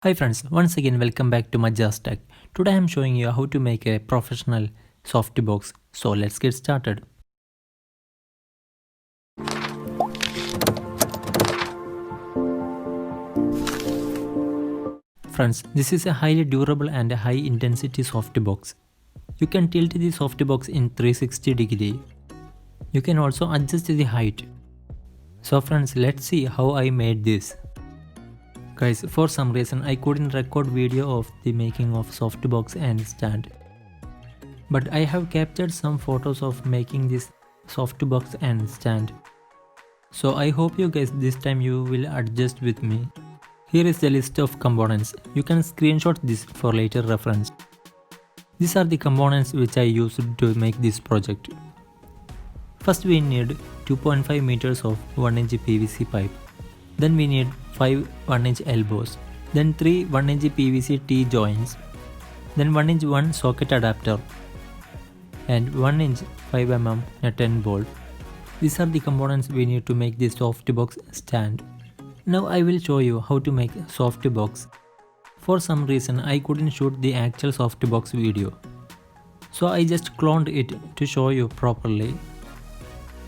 Hi friends, once again welcome back to MAJAZ Tech. Today I am showing you how to make a professional softbox. So let's get started. Friends, this is a highly durable and a high intensity softbox. You can tilt the softbox in 360 degree. You can also adjust the height. So friends, let's see how I made this. Guys, for some reason I couldn't record video of the making of softbox and stand. But I have captured some photos of making this softbox and stand. So I hope you guys this time you will adjust with me. Here is the list of components. You can screenshot this for later reference. These are the components which I used to make this project. First we need 2.5 meters of 1-inch PVC pipe. Then we need 5 1-inch elbows. Then 3 1-inch PVC T-joints. Then 1-inch 1 socket adapter. And 1-inch 5mm nut and bolt. These are the components we need to make this softbox stand. Now I will show you how to make softbox. For some reason I couldn't shoot the actual softbox video. So I just cloned it to show you properly.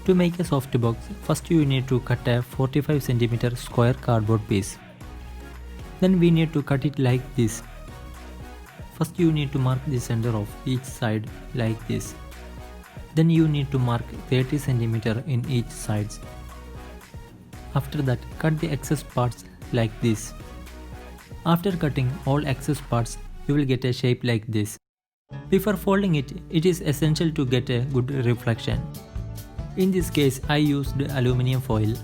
To make a softbox, first you need to cut a 45 cm square cardboard piece. Then we need to cut it like this. First you need to mark the center of each side like this. Then you need to mark 30 cm in each sides. After that, cut the excess parts like this. After cutting all excess parts, you will get a shape like this. Before folding it, it is essential to get a good reflection. In this case, I used aluminum foil.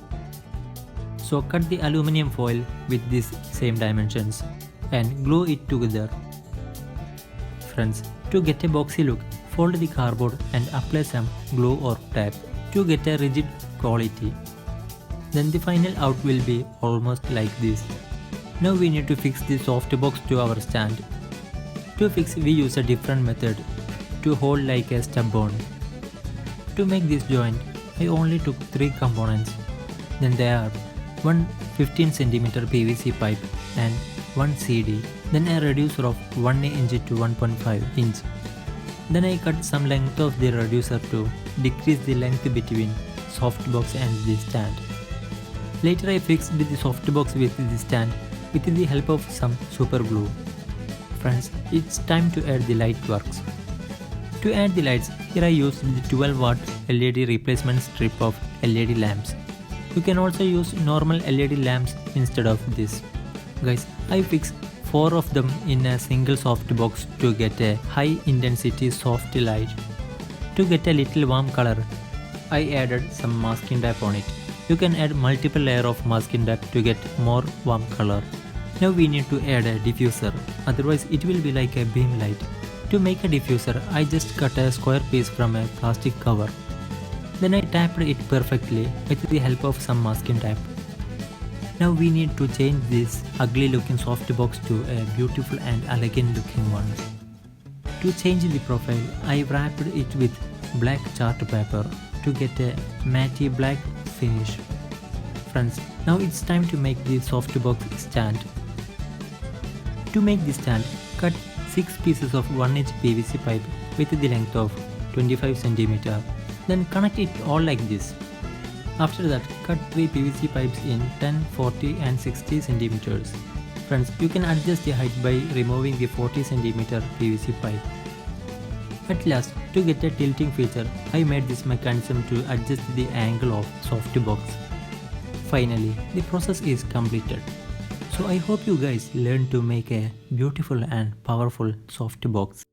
So cut the aluminum foil with these same dimensions and glue it together. Friends, to get a boxy look, fold the cardboard and apply some glue or tape to get a rigid quality. Then the final out will be almost like this. Now we need to fix the softbox to our stand. To fix, we use a different method to hold like a stub-on. To make this joint, I only took 3 components. Then there are one 15 cm PVC pipe and one CD. Then a reducer of 1 inch to 1.5 inch. Then I cut some length of the reducer to decrease the length between softbox and the stand. Later I fixed the softbox with the stand with the help of some super glue. Friends, it's time to add the light works. To add the lights, here I used the 12 watt LED replacement strip of LED lamps. You can also use normal LED lamps instead of this. Guys, I fixed 4 of them in a single softbox to get a high intensity soft light. To get a little warm color, I added some masking tape on it. You can add multiple layers of masking tape to get more warm color. Now we need to add a diffuser, otherwise it will be like a beam light. To make a diffuser, I just cut a square piece from a plastic cover. Then I tapped it perfectly with the help of some masking tape. Now we need to change this ugly looking softbox to a beautiful and elegant looking one. To change the profile, I wrapped it with black chart paper to get a matte black finish. Friends, now it's time to make the softbox stand. To make the stand, cut 6 pieces of 1-inch PVC pipe with the length of 25 cm. Then connect it all like this. After that, cut 3 PVC pipes in 10, 40 and 60 cm. Friends, you can adjust the height by removing the 40 cm PVC pipe. At last, to get a tilting feature, I made this mechanism to adjust the angle of softbox. Finally, the process is completed. So I hope you guys learned to make a beautiful and powerful softbox.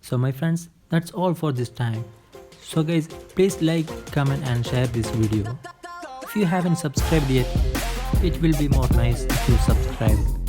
So my friends, that's all for this time. So guys, please like, comment and share this video. If you haven't subscribed yet, it will be more nice if you subscribe.